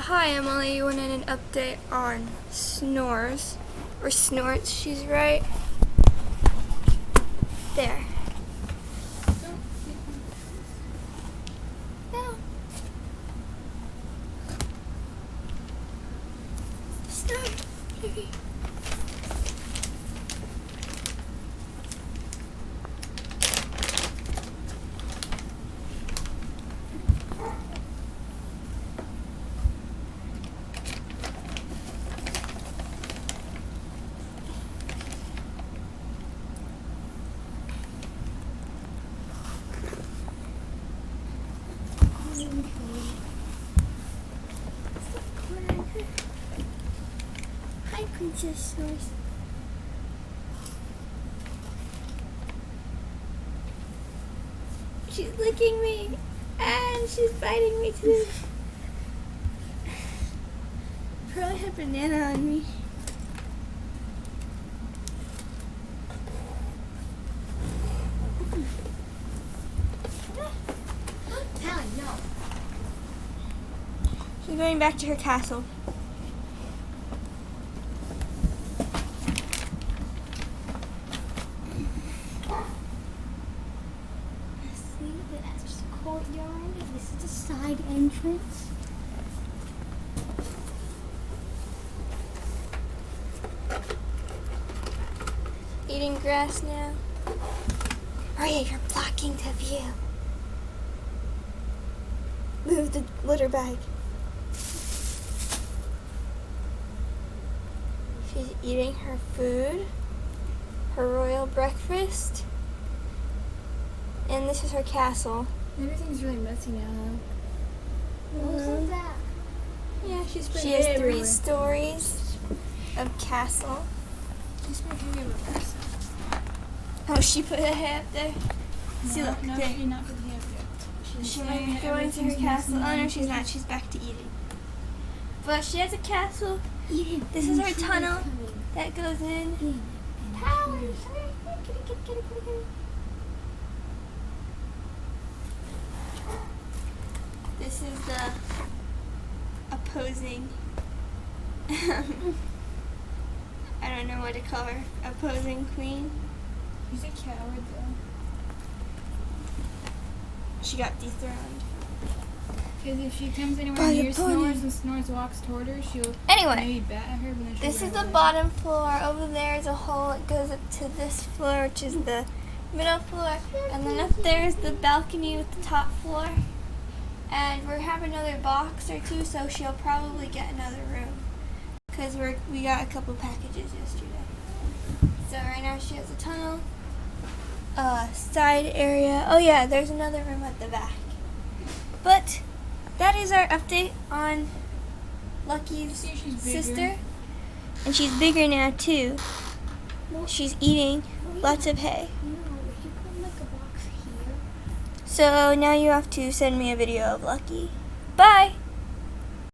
Hi Emily, you wanted an update on Snores, or Snorts, she's right. There. No. Snort. Hi, Princess Snores. She's licking me, and she's biting me too. Probably had banana on me. No. She's going back to her castle. See, that's the courtyard. This is the side entrance. Eating grass now. Oh yeah, you're blocking the view. Move the litter bag. She's eating her food, her royal breakfast, and this is her castle. Everything's really messy now. What's that? Yeah, she has 3 stories of castle. She's my favorite person. Oh, she put a hay up there. No, See, look, no, there. she did not put the hay up there. She might be going to her castle. Oh no, she's not. She's back to eating. But she has a castle. This is her tunnel that goes in. Power! This is the opposing. I don't know what to call her. Opposing queen. She's a coward though. She got dethroned. Because if she comes anywhere near Snores and Snores walks toward her, she'll maybe bat at her, but then she'll This is run the away. bottom floor. Over there is a hole that goes up to this floor, which is the middle floor. And then up there is the balcony with the top floor. And we're having another box or 2, so she'll probably get another room. Because we got a couple packages yesterday. So right now she has a tunnel, side area. Oh yeah, there's another room at the back. But that is our update on Lucky's sister. And she's bigger now too. She's eating lots of hay. So now you have to send me a video of Lucky. Bye!